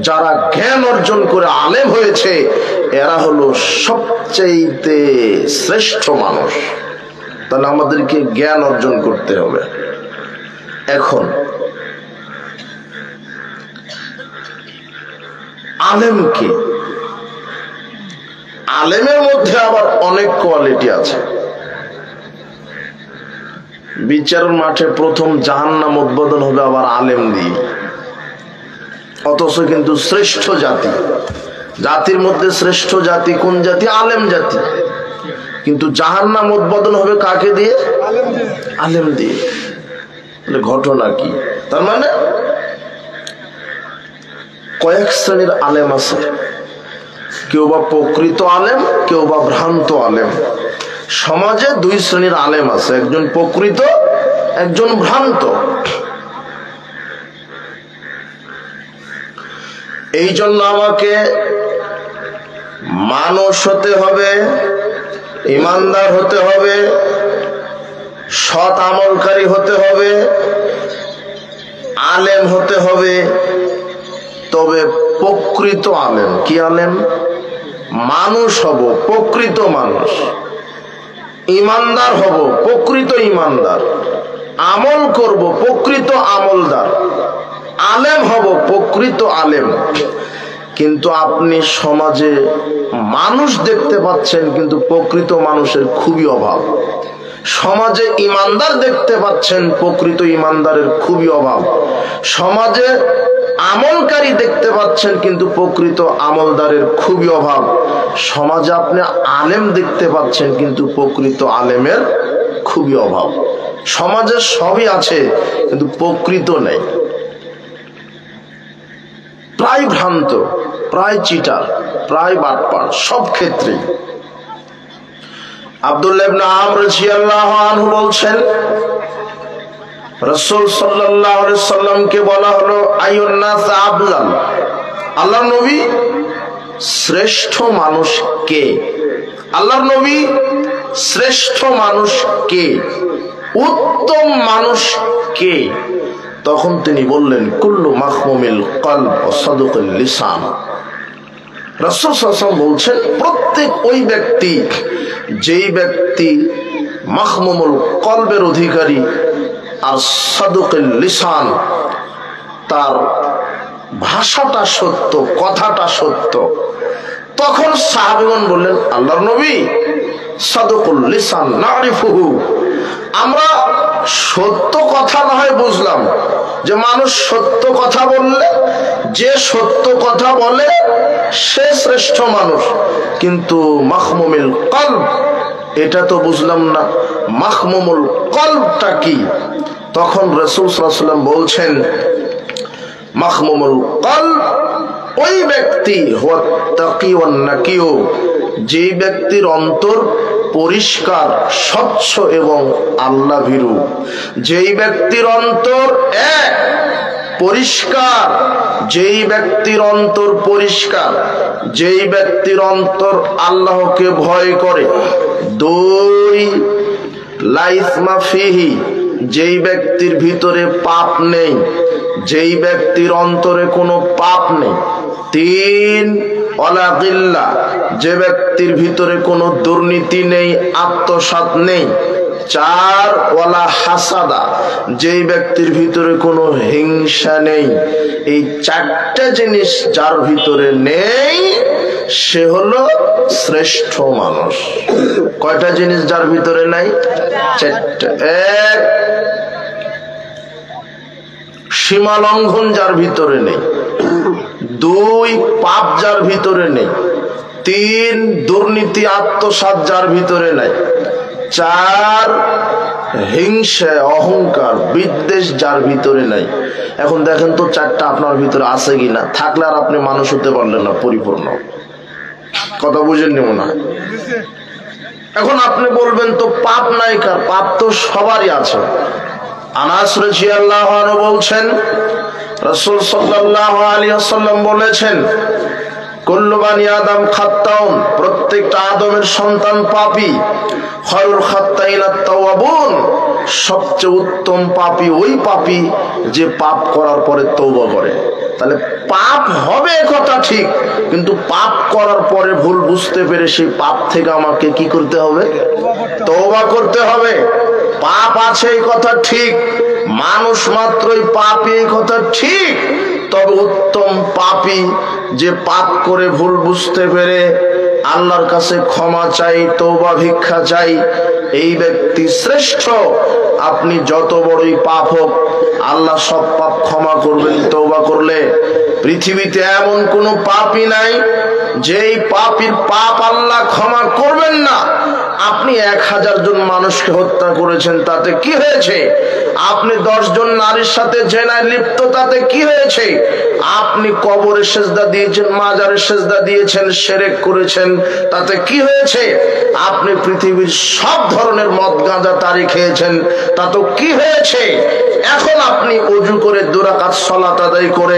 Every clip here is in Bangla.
যারা জ্ঞান অর্জন করে আলেম হয়েছে এরা হলো সবচেয়ে শ্রেষ্ঠ মানুষ। তাহলে আমাদেরকে জ্ঞান অর্জন করতে হবে। এখন আলেম কি? আলেমের মধ্যে আবার অনেক কোয়ালিটি আছে। বিচার মাঠে প্রথম জাহান্নাম উদ্বোধন হবে আবার আলেম দিয়ে। অথচ কিন্তু শ্রেষ্ঠ জাতি, জাতির মধ্যে শ্রেষ্ঠ জাতি কোন জাতি? আলেম জাতি। কিন্তু জাহান্নাম উদ্বোধন হবে কাকে দিয়ে? আলেম দিয়ে। ঘটনা কি? তার মানে কয়েক শ্রেণীর আলেম আছে। কেউ বা প্রকৃত আলেম, কেউ বা ভ্রান্ত আলেম। সমাজে দুই শ্রেণীর আলেম আছে, একজন প্রকৃত, একজন ভ্রান্ত। এই জন্য আমাকে মানুষ হতে হবে, ইমানদার হতে হবে, সৎ আমলকারী হতে হবে, আলেম হতে হবে। তবে প্রকৃত আলেম কি? আলেম মানুষ হব, প্রকৃত মানুষ। ইমানদার হব, প্রকৃত ইমানদার। আমল করব, প্রকৃত আমলদার। আলেম হব, প্রকৃত আলেম। কিন্তু আপনি সমাজে মানুষ দেখতে পাচ্ছেন, কিন্তু প্রকৃত মানুষের খুবই অভাব। সমাজে ইমানদার দেখতে পাচ্ছেন, প্রকৃত ইমানদারের খুবই অভাব। সমাজে আমলকারী দেখতে পাচ্ছেন, কিন্তু প্রকৃত আমলদারের খুবই অভাব। সমাজে আপনি আলেম দেখতে পাচ্ছেন, কিন্তু প্রকৃত আলেমের খুবই অভাব। সমাজে সবই আছে, কিন্তু প্রকৃত নেই। প্রায় ভ্রান্ত, প্রায় চিটার, প্রায় বাটপার, সব ক্ষেত্রেই। আব্দুল্লাহ ইবনে আমর রাদিয়াল্লাহু আনহু বলছেন, রাসূল সাল্লাল্লাহু আলাইহি সাল্লামকে বলা হলো আইয়ুন নাস আফজাল, আল্লাহর নবী শ্রেষ্ঠ মানুষ কে? আল্লাহর নবী শ্রেষ্ঠ মানুষ কে? উত্তম মানুষ কে? তখন তিনি বললেন কুল্লু মাখমুমিল কলব ওয়া সাদুকুল লিসান। রাসূল সাল্লাল্লাহু আলাইহি ওয়াসাল্লাম বলছেন, প্রত্যেক ওই ব্যক্তি যেই ব্যক্তি মাখমুমুল কলবের অধিকারী আর সাদুকুল লিসান, তার ভাষাটা সত্য, কথাটা সত্য। তখন সাহাবীগণ বললেন, আল্লাহর নবী সাদুকুল লিসান নারিফুহু, আমরা সত্য কথা না হয় বুঝলাম যে মানুষ সত্য কথা বললে, যে সত্য কথা বলে সে শ্রেষ্ঠ মানুষ, কিন্তু মাখমুমিল কলব এটা তো বুঝলাম না। মাখমুমুল কলবটা কি? তখন রাসূল সাল্লাল্লাহু আলাইহি ওয়াসাল্লাম বলছেন, মাখমুমুল কলব ওই ব্যক্তি হুয়া তাকি ওয়ান নাকিউ, যে ব্যক্তির অন্তর পরিষ্কার, স্বচ্ছ এবং আল্লাহ ভীরু। যেই ব্যক্তির অন্তর এক পরিষ্কার, যেই ব্যক্তির অন্তর পরিষ্কার, যেই ব্যক্তির অন্তর আল্লাহকে ভয় করে। দুই, লাইসমা ফিহি, যেই ব্যক্তির ভিতরে পাপ নেই, যেই ব্যক্তির অন্তরে কোনো পাপ নেই। তিন, ওয়ালা গিল্লা, যে ব্যক্তির ভিতরে কোনো দুর্নীতি নেই, আত্মসাৎ নেই। চার, ওয়ালা হাসাদা, যেই ব্যক্তির ভিতরে কোনো হিংসা নেই। এই চারটা জিনিস যার ভিতরে নেই সে হলো শ্রেষ্ঠ মানুষ। কয়টা জিনিস যার ভিতরে নাই? চারটা। এক, সীমা লঙ্ঘন যার ভিতরে নেই। দুই, পাপ যার ভিতরে নেই। তিন, দুর্নীতি আত্মসাৎ যার ভিতরে নাই। চার, হিংসা, অহংকার, বিদ্বেষ যার ভিতরে নাই। এখন দেখেন তো চারটা আপনার ভিতরে আছে কিনা। থাকলে আর আপনি মানুষ হতে পারলেন না পরিপূর্ণ। কথা বুঝেননি মনে হয়? এখন আপনি বলবেন তো পাপ নাই কার? পাপ তো সবারই আছে। আনাস রাদিয়াল্লাহু আনহু বলছেন, রাসূল সাল্লাল্লাহু আলাইহি ওয়াসাল্লাম বলেছেন, কুল্লু বানি আদম খাত্তাউন, প্রত্যেকটা আদমের সন্তান পাপী। খায়রুল খাত্তাইনা তাওয়াবুন, সবচেয়ে উত্তম পাপী ওই পাপী যে পাপ করার পরে তওবা করে। তাহলে পাপ হবে কথা ঠিক, কিন্তু পাপ করার পরে ভুল বুঝতে পেরে সেই পাপ থেকে আমাকে কি করতে হবে? তওবা করতে হবে। পাপ আছে এই কথা ঠিক, মানুষ মাত্রই পাপী এই কথা ঠিক, তবে উত্তম পাপী যে পাপ করে ভুল বুঝতে পেরে আল্লাহর কাছে ক্ষমা চাই, তওবা ভিক্ষা চাই, এই ব্যক্তি শ্রেষ্ঠ। আপনি যত বড়ই পাপ হোক আল্লাহ সব পাপ ক্ষমা করবেন তওবা করলে। পৃথিবীতে এমন কোনো পাপই নাই যেই পাপীর পাপ আল্লাহ ক্ষমা করবেন না। আপনি 1000 জন মানুষকে হত্যা করেছেন, তাতে কি হয়েছে? আপনি 10 জন নারীর সাথে জেনায় লিপ্ত, তাতে কি হয়েছে? আপনি কবরে সেজদা দিয়েছেন, মাজারে সেজদা দিয়েছেন, শিরক করেছেন, তাতে কি হয়েছে? আপনি পৃথিবীর সব ধরনের মদ গাঁজা তারি খেয়েছেন, তাতে কি হয়েছে? এখন আপনি ওযু করে 2 রাকাত সালাত আদায় করে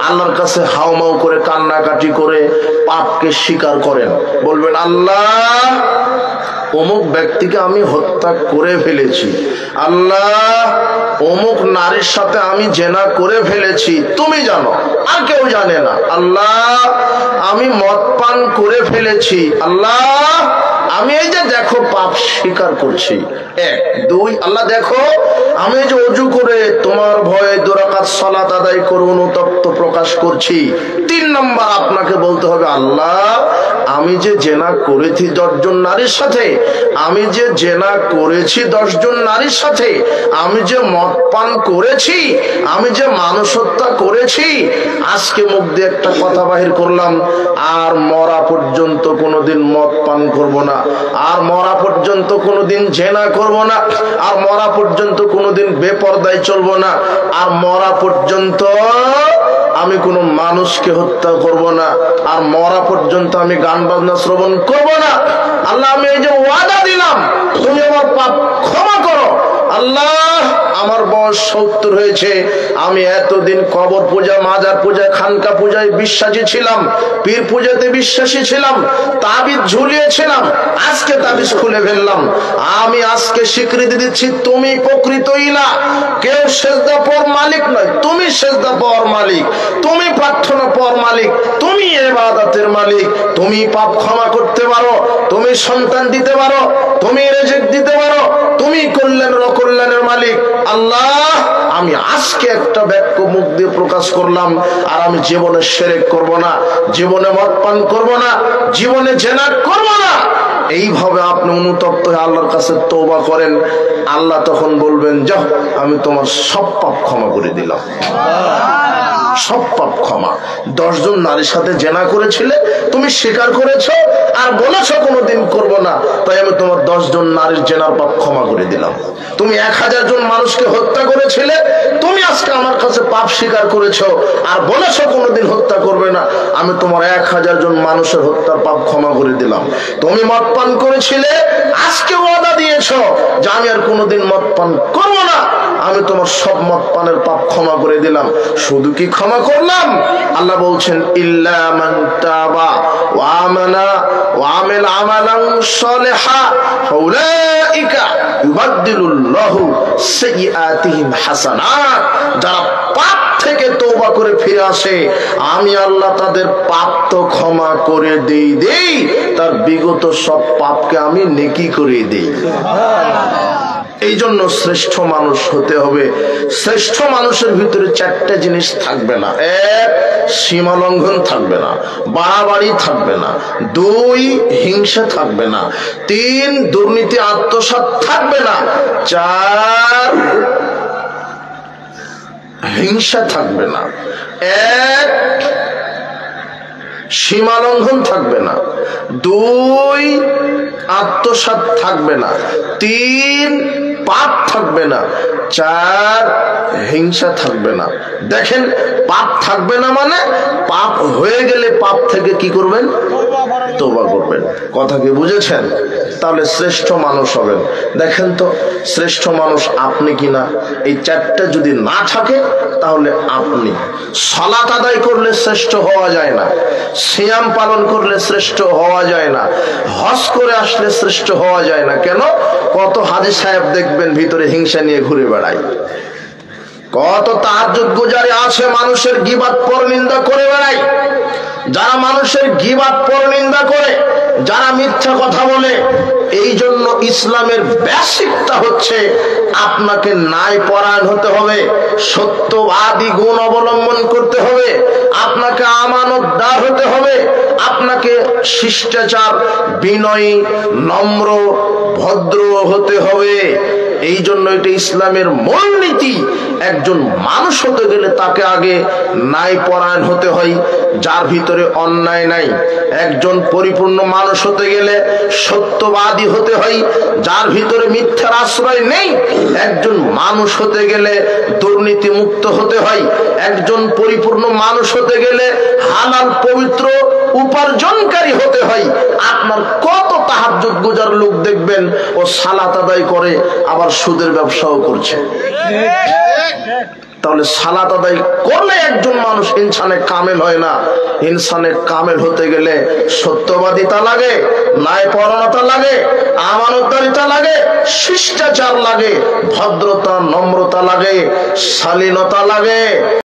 আল্লাহর কাছে হাউমাউ করে কান্নাকাটি করে পাপকে স্বীকার করেন, বলবেন আল্লাহ অমুক ব্যক্তিকে আমি হত্যা করে ফেলেছি, আল্লাহ অমুক নারীর সাথে আমি জেনা করে ফেলেছি, তুমি জানো, আর কেউ জানে না, আল্লাহ আমি মদ পান করে ফেলেছি, আল্লাহ আমি এই যে দেখো পাপ স্বীকার করছি। 1 2 আল্লাহ দেখো আমি যে ওযু করে তোমার ভয়ে 2 রাকাত সালাত আদায় করে অনুতপ্ত প্রকাশ করছি। 3 নম্বর আপনাকে বলতে হবে আল্লাহ আমি যে জেনা করেছি 10 জন নারীর সাথে, আমি যে জেনা করেছি 10 জন নারীর সাথে, আমি যে মদ পান করেছি, আমি যে মানুষ হত্যা করেছি, আজকে মুখ দিয়ে একটা কথা বাহির করলাম, আর মরা পর্যন্ত কোনোদিন মদ পান করব না, আর মরা পর্যন্ত কোনোদিন জেনা করব না, আর মরা পর্যন্ত কোনোদিন বেপরদায় চলবো না, আর মরা পর্যন্ত আমি কোনো মানুষকে হত্যা করব না, আর মরা পর্যন্ত আমি গান বাজনা শ্রবণ করব না। আল্লাহ আমি এই যে ওয়াদা দিলাম, তুমি আমার পাপ ক্ষমা করো। আল্লাহ আমার বয়স 70 হয়েছে, আমি এতদিন কবর পূজা, মাজার পূজা, খানকা পূজায় বিশ্বাসী ছিলাম, পীর পূজাতে বিশ্বাসী ছিলাম, তাবিজ ঝুলিয়েছিলাম, আজকে তাবিজ খুলে ফেললাম। আমি আজকে স্বীকৃতি দিচ্ছি তুমি প্রকৃত ইলাহ, কেউ সেজদা পর মালিক নয়, তুমি সেজদা পর মালিক, তুমি প্রার্থনা পর মালিক, তুমি ইবাদতের মালিক, তুমি পাপ ক্ষমা করতে পারো, তুমি সন্তান দিতে পারো, তুমি রিজিক দিতে পারো, তুমি কল্যাণের অকল্যাণের মালিক। আল্লাহ আমি আজকে একটা বাক্য মুখ দিয়ে প্রকাশ করলাম, আর আমি জীবনে শিরক করব না, জীবনে মদ পান করব না, জীবনে জিনা করব না। এইভাবে আপনি অনুতপ্ত হয়ে আল্লাহর কাছে তওবা করেন, আল্লাহ তখন বলবেন যাও আমি তোমার সব পাপ ক্ষমা করে দিলাম, সব পাপ ক্ষমা। 10 জন নারীর সাথে জেনা করেছিলে, তুমি স্বীকার করেছো আর বলেছো কোনোদিন করব না, তাই আমি তোমার 10 জন নারীর জেনার পাপ ক্ষমা করে দিলাম। তুমি 1000 জন মানুষকে হত্যা করেছিলে, তুমি আজকে আমার কাছে পাপ স্বীকার করেছো আর বলেছো কোনোদিন হত্যা করবে না, আমি তোমার 1000 জন মানুষের হত্যার পাপ ক্ষমা করে দিলাম। তুমি মদ পান করেছিলে, আজকে ওয়াদা দিয়েছো যে আমি আর কোনোদিন মদ পান করব না, আমি তোমার সব মদ পানের পাপ ক্ষমা করে দিলাম। শুধু কি ক্ষমা করলাম? আল্লাহ বলছেন ইল্লা মান তাবা ওয়া আমানা ওয়া আমিলা আমালান সালিহা ফাউলাইকা ইউবাদদিলুল্লাহু সাইয়্যাতিহিম হাসানাত। যারা পাপ থেকে তওবা করে ফিরে আসে, আমি আল্লাহ তাদের পাপ তো ক্ষমা করে দেই, তার বিগত সব পাপকে আমি নেকি করে দেই। এই জন্য শ্রেষ্ঠ মানুষ হতে হবে। শ্রেষ্ঠ মানুষের ভিতরে 4টা জিনিস থাকবে না। 1 সীমা লঙ্ঘন থাকবে না, বাড়াবাড়ি থাকবে না, 2 হিংসা থাকবে না, 3 দুর্নীতি আত্মসাৎ থাকবে না, 4 হিংসা থাকবে না, 1 সীমা লঙ্ঘন থাকবে না, 2 আত্মসাৎ থাকবে না, 3 পাপ থাকবে না, 4 হিংসা থাকবে না। দেখেন পাপ থাকবে না মানে পাপ হয়ে গেলে পাপ থেকে কি করবেন? তওবা করবেন। কথা কি বুঝেছেন? তাহলে শ্রেষ্ঠ মানুষ হবেন। দেখেন তো শ্রেষ্ঠ মানুষ আপনি কিনা? এই 4টা যদি না থাকে তাহলে আপনি সালাত আদায় করলে শ্রেষ্ঠ হওয়া যায় না, সিয়াম পালন করলে শ্রেষ্ঠ হওয়া যায় না, হজ করে আসলে শ্রেষ্ঠ হওয়া যায় না। কেন? কত হাজী সাহেব দেখবেন ভিতরে হিংসা নিয়ে ঘুরে বেড়ায়। কত তাহাজ্জুদ গুজারি আছে মানুষের গীবাত পরনিন্দা করে বেড়ায়, যারা মানুষের গীবাত পরনিন্দা করে, যারা মিথ্যা কথা বলে। এই জন্য ইসলামের বেসিকটা হচ্ছে আপনাকে ন্যায়পরায়ণ হতে হবে, সত্যবাদী গুণ অবলম্বন করতে হবে, আপনাকে আমানতদার হতে হবে, আপনাকে শিষ্টাচার, বিনয়ী, নম্র, ভদ্র হতে হবে। এই জন্য এটা ইসলামের মূল নীতি। একজন মানুষ হতে গেলে তাকে আগে ন্যায়পরায়ণ হতে হয়, যার ভিতরে অন্যায় নাই। একজন পরিপূর্ণ মানুষ হতে গেলে সত্যবাদী হতে হয়, যার ভিতরে মিথ্যার আশ্রয় নেই। একজন মানুষ হতে গেলে দুর্নীতি মুক্ত হতে হয়। একজন পরিপূর্ণ মানুষ হতে গেলে হালাল পবিত্র উপার্জনকারী হতে হয়। আপনার কত তাহাজ্জুদ গুজার লোক দেখবেন ও সালাত আদায় করে আবার সুদের ব্যবসাও করছে। তাহলে সালাত আদায় করলে একজন মানুষ ইনসানে কামেল হয় না। ইনসানে কামেল হতে গেলে সত্যবাদিতা লাগে, ন্যায়পরায়ণতা লাগে, আমানতদারিতা লাগে, শিষ্টাচার লাগে, ভদ্রতা, নম্রতা লাগে, শালীনতা লাগে।